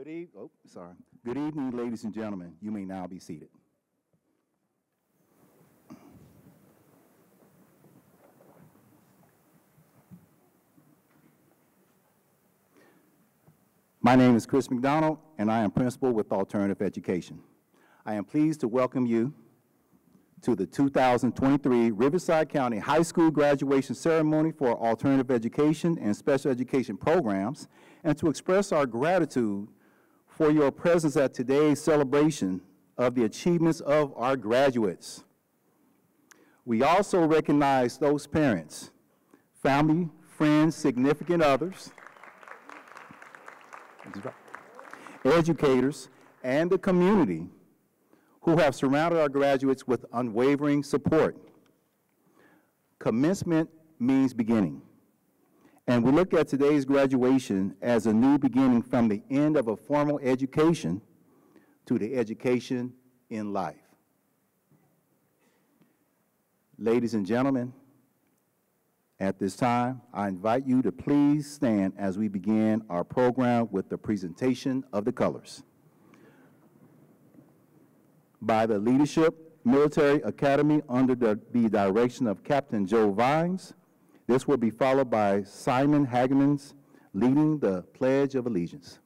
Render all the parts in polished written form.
Good evening, ladies and gentlemen. You may now be seated. My name is Chris McDonald, and I am principal with Alternative Education. I am pleased to welcome you to the 2023 Riverside County High School graduation ceremony for alternative education and special education programs, and to express our gratitude for your presence at today's celebration of the achievements of our graduates. We also recognize those parents, family, friends, significant others, educators, and the community who have surrounded our graduates with unwavering support. Commencement means beginning, and we look at today's graduation as a new beginning from the end of a formal education to the education in life. Ladies and gentlemen, at this time, I invite you to please stand as we begin our program with the presentation of the colors. By the Leadership Military Academy under the direction of Captain Joe Vines, this will be followed by Simon Hagemans leading the Pledge of Allegiance.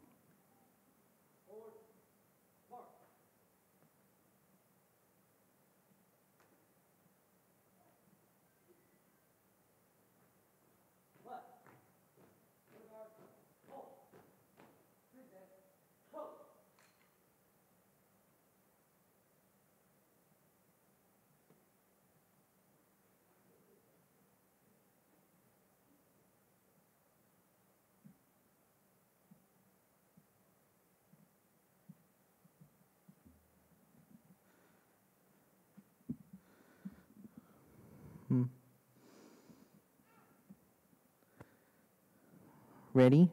Ready?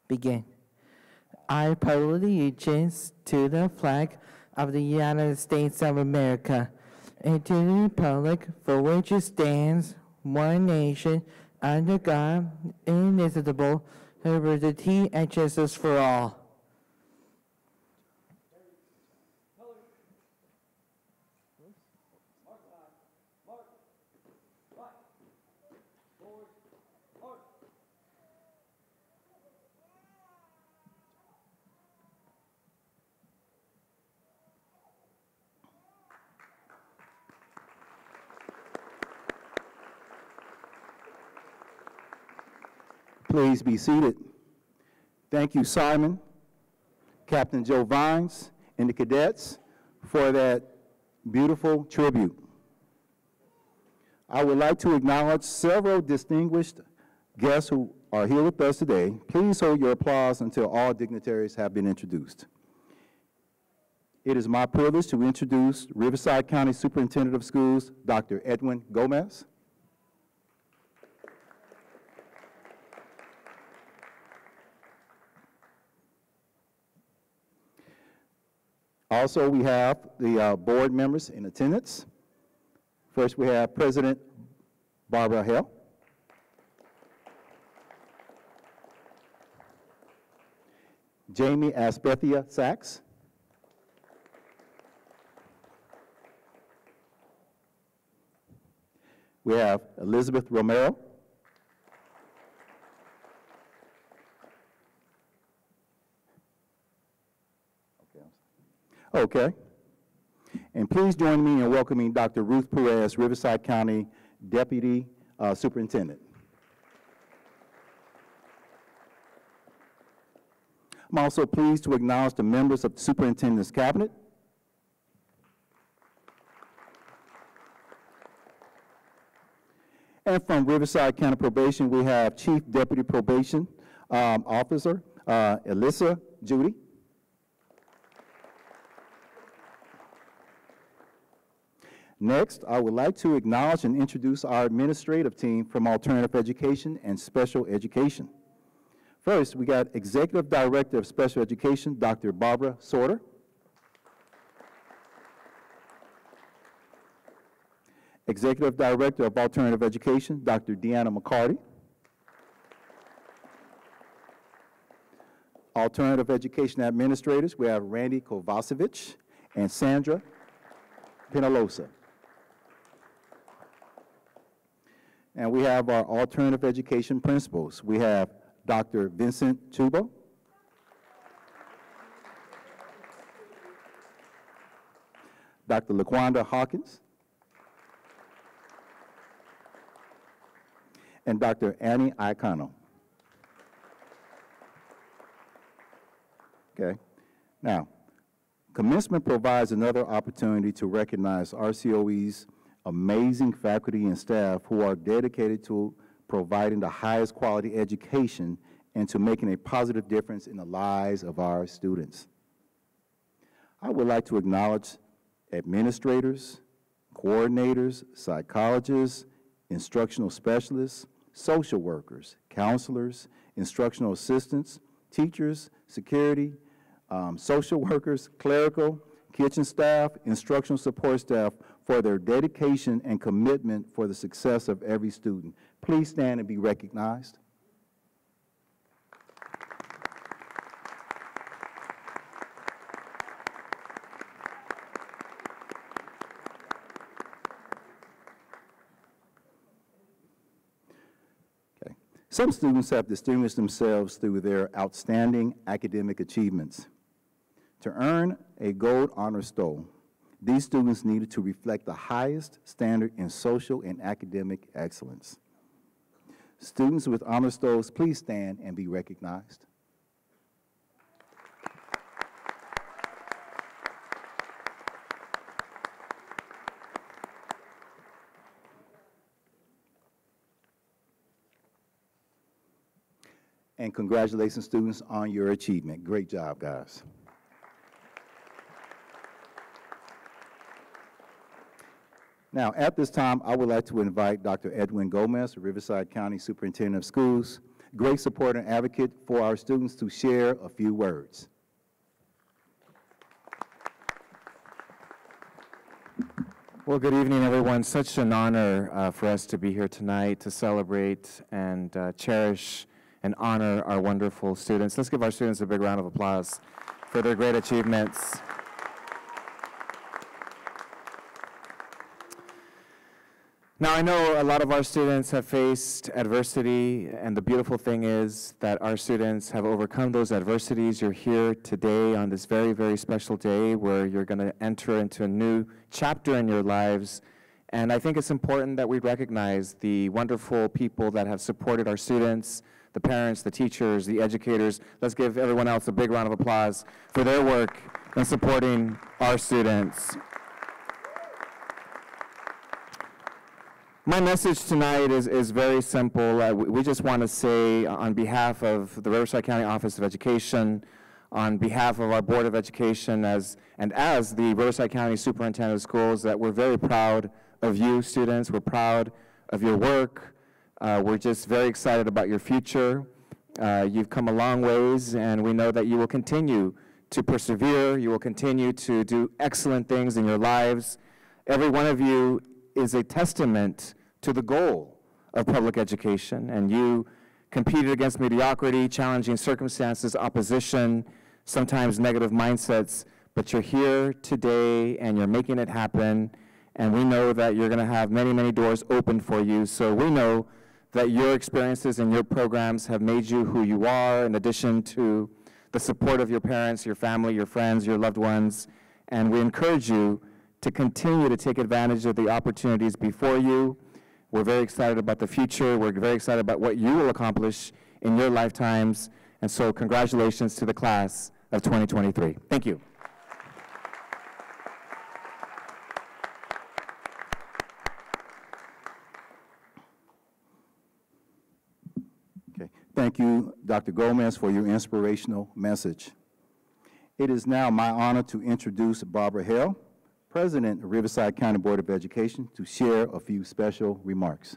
Begin. I pledge allegiance to the flag of the United States of America and to the republic for which it stands, one nation, under God, indivisible, with liberty and justice for all. Please be seated. Thank you, Simon, Captain Joe Vines, and the cadets for that beautiful tribute. I would like to acknowledge several distinguished guests who are here with us today. Please hold your applause until all dignitaries have been introduced. It is my privilege to introduce Riverside County Superintendent of Schools, Dr. Edwin Gomez. Also, we have the board members in attendance. First, we have President Barbara Hale. Jamie Asbethia Sachs. We have Elizabeth Romero. Okay. And please join me in welcoming Dr. Ruth Perez, Riverside County Deputy Superintendent. I'm also pleased to acknowledge the members of the Superintendent's Cabinet. And from Riverside County Probation, we have Chief Deputy Probation Officer, Alyssa Judy. Next, I would like to acknowledge and introduce our administrative team from Alternative Education and Special Education. First, we got Executive Director of Special Education, Dr. Barbara Sorter. Executive Director of Alternative Education, Dr. Deanna McCarty. alternative education administrators, we have Randy Kovacevic and Sandra Penalosa. And we have our alternative education principals. We have Dr. Vincent Chubo, Dr. LaQuanda Hawkins, and Dr. Annie Iacano. Okay. Now, commencement provides another opportunity to recognize RCOE's amazing faculty and staff who are dedicated to providing the highest quality education and to making a positive difference in the lives of our students. I would like to acknowledge administrators, coordinators, psychologists, instructional specialists, social workers, counselors, instructional assistants, teachers, security, social workers, clerical, kitchen staff, instructional support staff for their dedication and commitment for the success of every student. Please stand and be recognized. Okay. Some students have distinguished themselves through their outstanding academic achievements. To earn a gold honor stole, these students needed to reflect the highest standard in social and academic excellence. Students with honor stoles, please stand and be recognized. And congratulations, students, on your achievement. Great job, guys. Now, at this time, I would like to invite Dr. Edwin Gomez, Riverside County Superintendent of Schools, great supporter and advocate for our students, to share a few words. Well, good evening, everyone. Such an honor for us to be here tonight to celebrate and cherish and honor our wonderful students. Let's give our students a big round of applause for their great achievements. Now, I know a lot of our students have faced adversity, and the beautiful thing is that our students have overcome those adversities. You're here today on this very, very special day where you're going to enter into a new chapter in your lives. And I think it's important that we recognize the wonderful people that have supported our students, the parents, the teachers, the educators. Let's give everyone else a big round of applause for their work in supporting our students. My message tonight is very simple. We just want to say on behalf of the Riverside County Office of Education, on behalf of our Board of Education as the Riverside County Superintendent of Schools, that we're very proud of you, students. We're proud of your work. We're just very excited about your future. You've come a long ways, and we know that you will continue to persevere. You will continue to do excellent things in your lives. Every one of you is a testament to the goal of public education, and you competed against mediocrity, challenging circumstances, opposition, sometimes negative mindsets, but you're here today and you're making it happen, and we know that you're going to have many, many doors open for you. So we know that your experiences and your programs have made you who you are, in addition to the support of your parents, your family, your friends, your loved ones, and we encourage you to continue to take advantage of the opportunities before you. We're very excited about the future. We're very excited about what you will accomplish in your lifetimes. And so congratulations to the class of 2023. Thank you. Okay. Thank you, Dr. Gomez, for your inspirational message. It is now my honor to introduce Barbara Hale, President of Riverside County Board of Education, to share a few special remarks.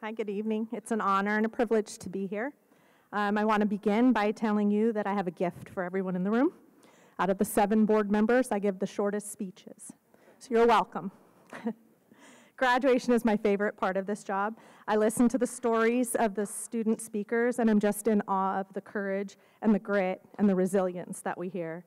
Hi, good evening. It's an honor and a privilege to be here. I want to begin by telling you that I have a gift for everyone in the room. Out of the 7 board members, I give the shortest speeches. So you're welcome. Graduation is my favorite part of this job. I listen to the stories of the student speakers, and I'm just in awe of the courage and the grit and the resilience that we hear.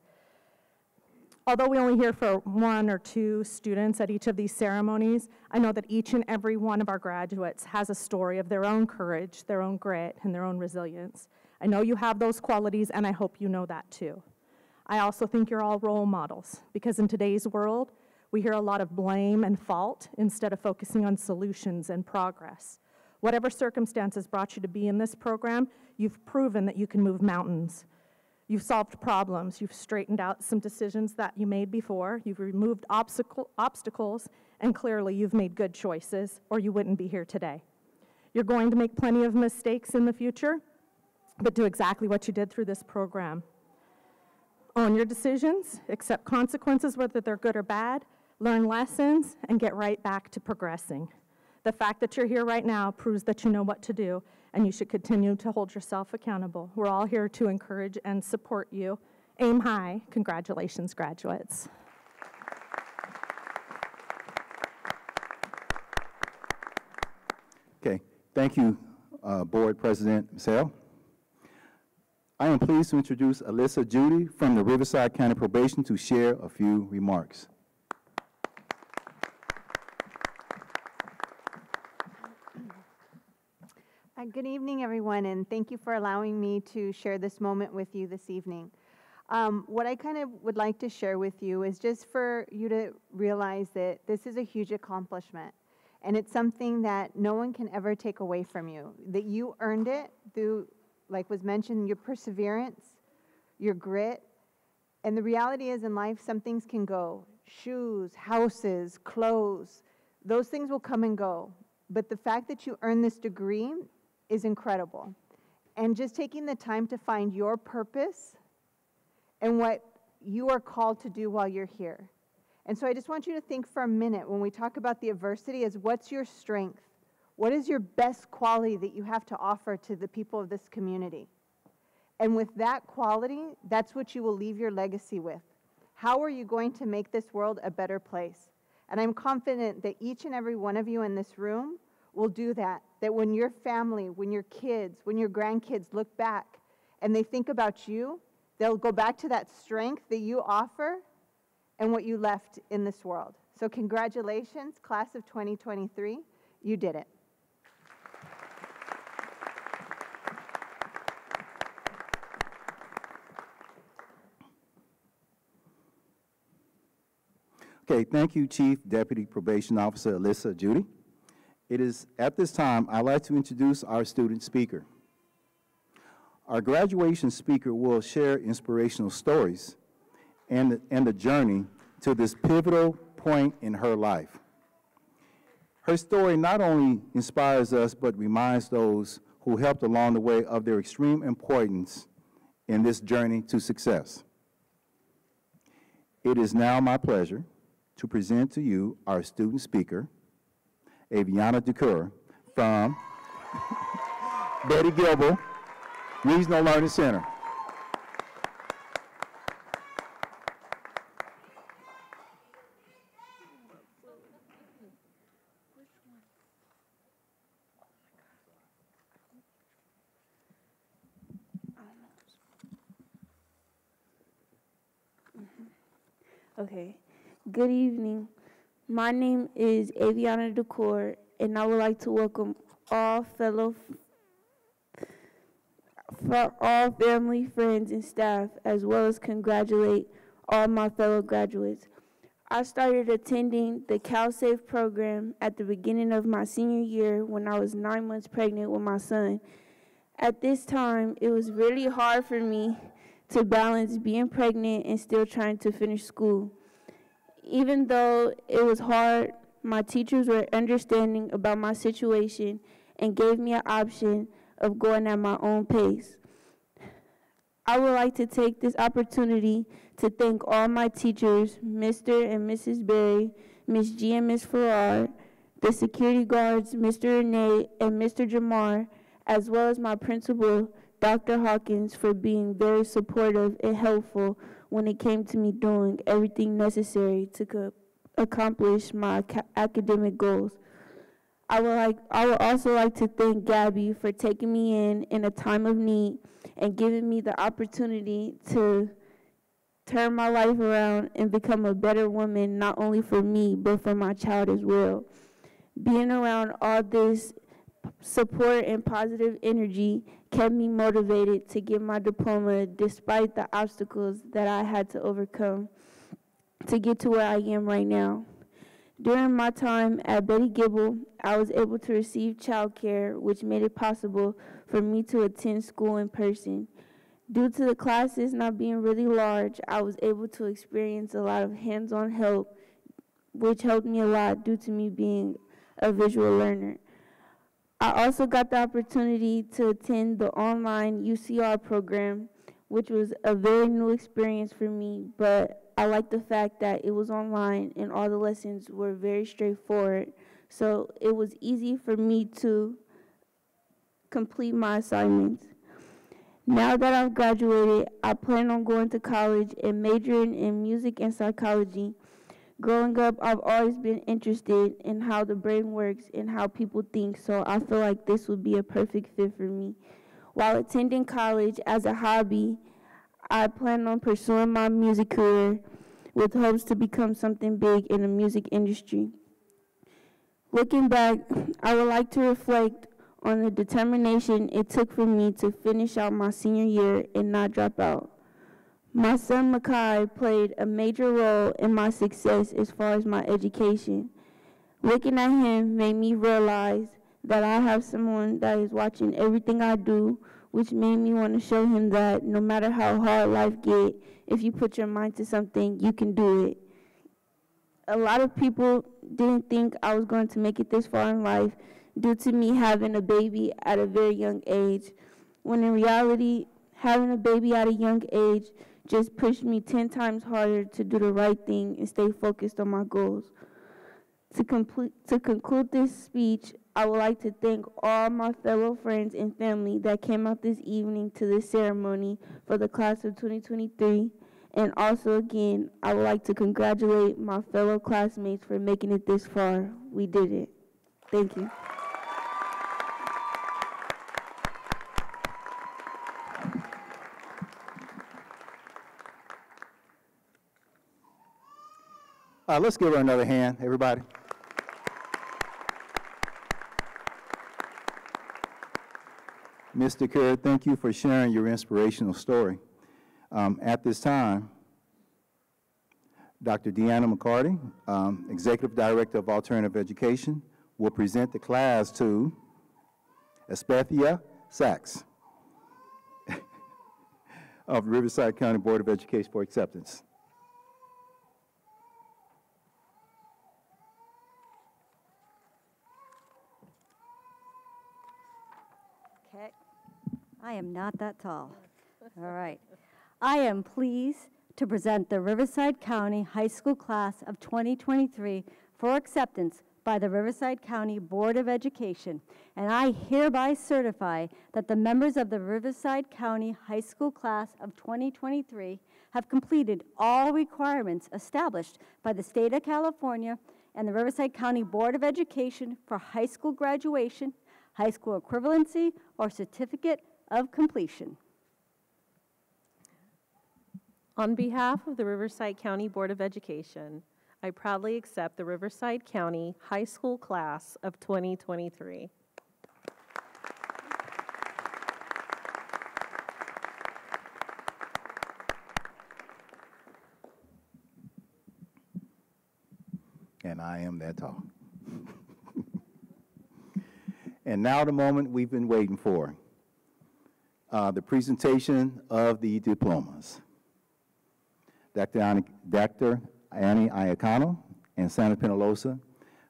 Although we only hear for 1 or 2 students at each of these ceremonies, I know that each and every one of our graduates has a story of their own courage, their own grit, and their own resilience. I know you have those qualities, and I hope you know that too. I also think you're all role models, because in today's world, we hear a lot of blame and fault instead of focusing on solutions and progress. Whatever circumstances brought you to be in this program, you've proven that you can move mountains. You've solved problems, you've straightened out some decisions that you made before, you've removed obstacles, and clearly you've made good choices, or you wouldn't be here today. You're going to make plenty of mistakes in the future, but do exactly what you did through this program. Own your decisions, accept consequences, whether they're good or bad, learn lessons, and get right back to progressing. The fact that you're here right now proves that you know what to do, and you should continue to hold yourself accountable. We're all here to encourage and support you. Aim high. Congratulations, graduates. Okay, thank you, Board President Michelle. I am pleased to introduce Alyssa Judy from the Riverside County Probation to share a few remarks. Good evening, everyone, and thank you for allowing me to share this moment with you this evening. What I kind of would like to share with you is just for you to realize that this is a huge accomplishment, and it's something that no one can ever take away from you, that you earned it through, like was mentioned, your perseverance, your grit, and the reality is in life, some things can go. Shoes, houses, clothes, those things will come and go, but the fact that you earned this degree is incredible. And just taking the time to find your purpose and what you are called to do while you're here. And so I just want you to think for a minute when we talk about the adversity is what's your strength? What is your best quality that you have to offer to the people of this community? And with that quality, that's what you will leave your legacy with. How are you going to make this world a better place? And I'm confident that each and every one of you in this room will do that. That when your family, when your kids, when your grandkids look back and they think about you, they'll go back to that strength that you offer and what you left in this world. So congratulations, class of 2023. You did it. Okay, thank you, Chief Deputy Probation Officer Alyssa Judy. It is at this time I'd like to introduce our student speaker. Our graduation speaker will share inspirational stories and the journey to this pivotal point in her life. Her story not only inspires us, but reminds those who helped along the way of their extreme importance in this journey to success. It is now my pleasure to present to you our student speaker, Aviana Ducour from Betty Gilbert Regional Learning Center. Okay. Good evening. My name is Aviana Ducour, and I would like to welcome all family, friends, and staff, as well as congratulate all my fellow graduates. I started attending the CalSafe program at the beginning of my senior year when I was 9 months pregnant with my son. At this time, it was really hard for me to balance being pregnant and still trying to finish school. Even though it was hard, my teachers were understanding about my situation and gave me an option of going at my own pace. I would like to take this opportunity to thank all my teachers, Mr. and Mrs. Berry, Ms. G and Ms. Farrar, the security guards, Mr. Renee and Mr. Jamar, as well as my principal, Dr. Hawkins, for being very supportive and helpful when it came to me doing everything necessary to accomplish my academic goals. I would also like to thank Gabby for taking me in a time of need and giving me the opportunity to turn my life around and become a better woman, not only for me, but for my child as well. Being around all this support and positive energy kept me motivated to get my diploma despite the obstacles that I had to overcome to get to where I am right now. During my time at Betty Gibble, I was able to receive child care, which made it possible for me to attend school in person. Due to the classes not being really large, I was able to experience a lot of hands-on help, which helped me a lot due to me being a visual learner. I also got the opportunity to attend the online UCR program, which was a very new experience for me, but I liked the fact that it was online and all the lessons were very straightforward, so it was easy for me to complete my assignments. Now that I've graduated, I plan on going to college and majoring in music and psychology. Growing up, I've always been interested in how the brain works and how people think, so I feel like this would be a perfect fit for me. While attending college as a hobby, I plan on pursuing my music career with hopes to become something big in the music industry. Looking back, I would like to reflect on the determination it took for me to finish out my senior year and not drop out. My son Makai played a major role in my success as far as my education. Looking at him made me realize that I have someone that is watching everything I do, which made me want to show him that no matter how hard life get, if you put your mind to something, you can do it. A lot of people didn't think I was going to make it this far in life due to me having a baby at a very young age, when in reality, having a baby at a young age just pushed me 10 times harder to do the right thing and stay focused on my goals. To conclude this speech, I would like to thank all my fellow friends and family that came out this evening to this ceremony for the class of 2023. And also, again, I would like to congratulate my fellow classmates for making it this far. We did it. Thank you. Let's give her another hand, everybody. Mr. Kerr, thank you for sharing your inspirational story. At this time, Dr. Deanna McCarty, Executive Director of Alternative Education, will present the class to Espethia Sachs of Riverside County Board of Education for acceptance. Okay, I am not that tall. All right. I am pleased to present the Riverside County High School Class of 2023 for acceptance by the Riverside County Board of Education, and I hereby certify that the members of the Riverside County High School Class of 2023 have completed all requirements established by the State of California and the Riverside County Board of Education for high school graduation, high school equivalency, or certificate of completion. On behalf of the Riverside County Board of Education, I proudly accept the Riverside County High School Class of 2023. And I am that tall. And now the moment we've been waiting for, the presentation of the diplomas. Dr. Annie Iacano and Sandra Penalosa,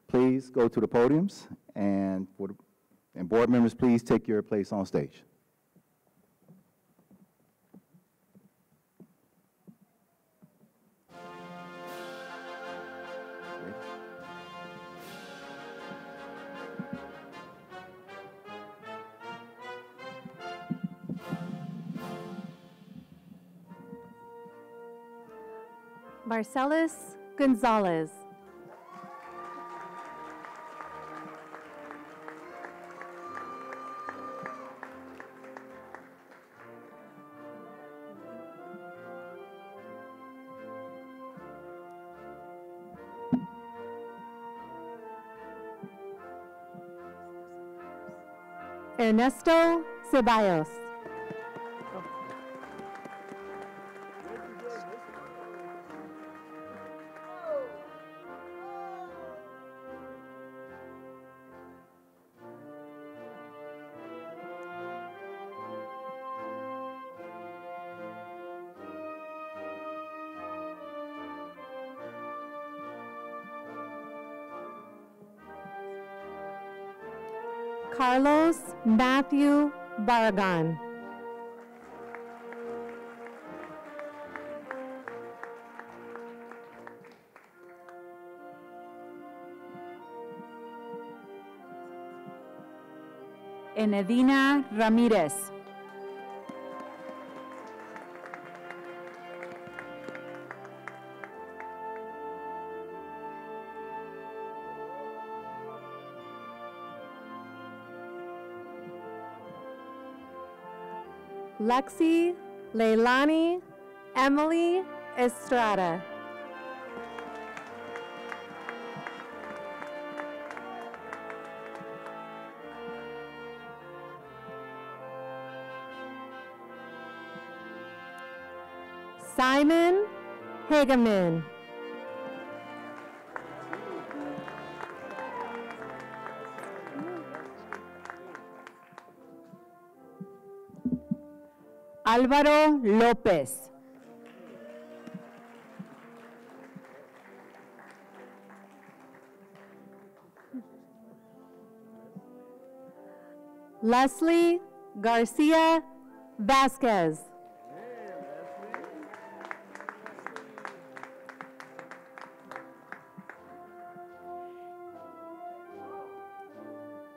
please go to the podiums, and board members, please take your place on stage. Marcellus Gonzalez. Ernesto Ceballos. Carlos Matthew Barragan. Enedina Ramirez. Lexi Leilani Emily Estrada. Simon Hageman. Álvaro López. Leslie Garcia Vasquez.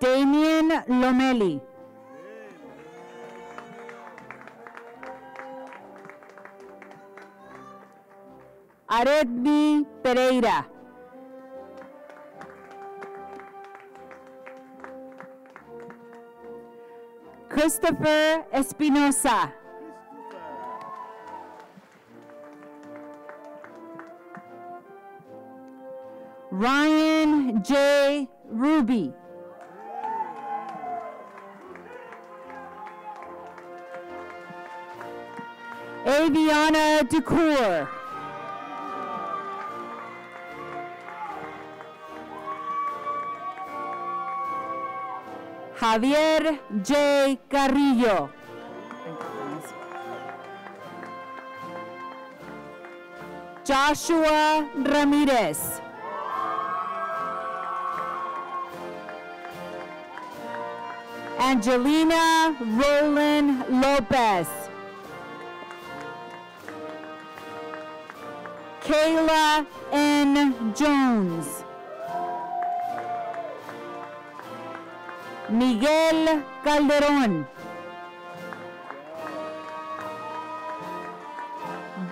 Damien Lomeli. Aredmi Pereira. Christopher Espinosa. Ryan J. Ruby. Aviana Ducour. Javier J. Carrillo. Joshua Ramirez. Angelina Roland Lopez. Kayla N. Jones. Miguel Calderón.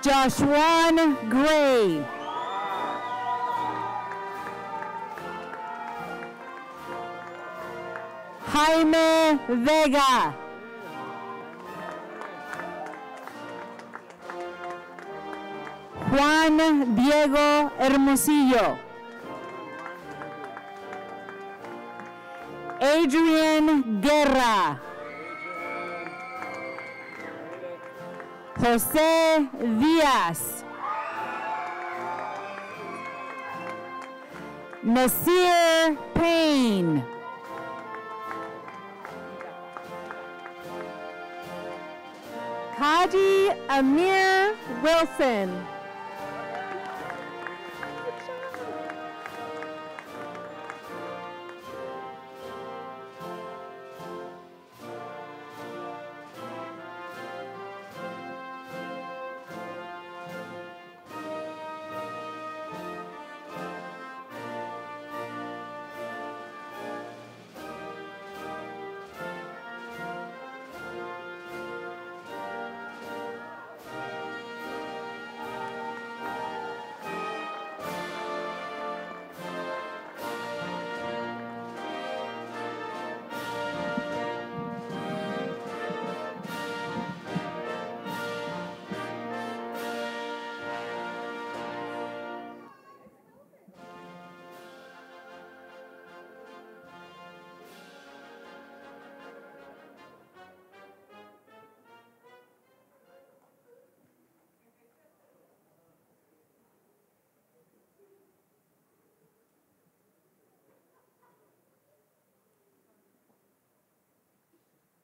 Joshuan Gray. Jaime Vega. Juan Diego Hermosillo. Adrian Guerra. José Díaz. Nasir Payne. Kaji Amir Wilson.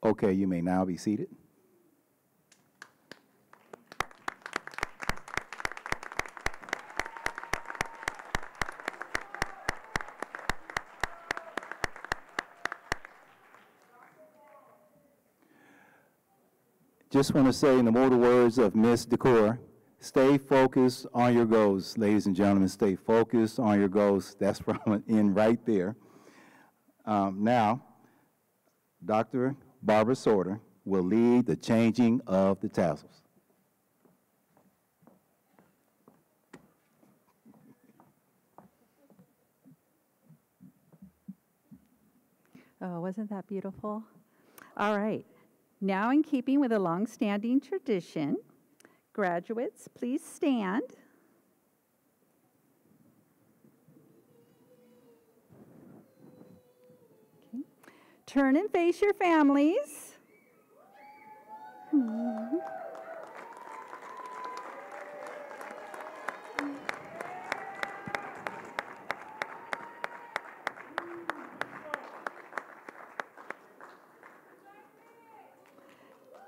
Okay, you may now be seated. Just want to say in the immortal words of Miss Decor, stay focused on your goals. Ladies and gentlemen, stay focused on your goals. That's from an end right there. Now, Dr. Barbara Sorter will lead the changing of the tassels. Oh, wasn't that beautiful? All right. Now, in keeping with a long-standing tradition, graduates, please stand. Okay. Turn and face your families.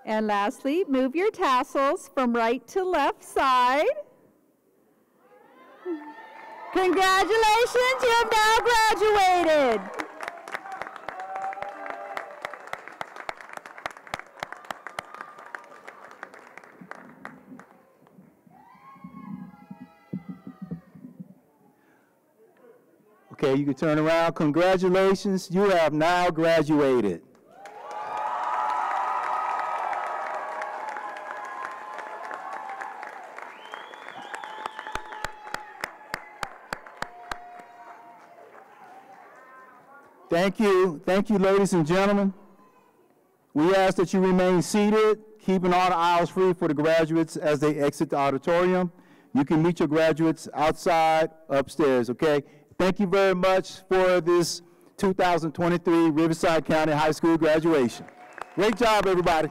And lastly, move your tassels from right to left side. Congratulations, you have now graduated. Okay, you can turn around. Congratulations, you have now graduated. Thank you, ladies and gentlemen. We ask that you remain seated, keeping all the aisles free for the graduates as they exit the auditorium. You can meet your graduates outside, upstairs, okay? Thank you very much for this 2023 Riverside County High School graduation. Great job, everybody.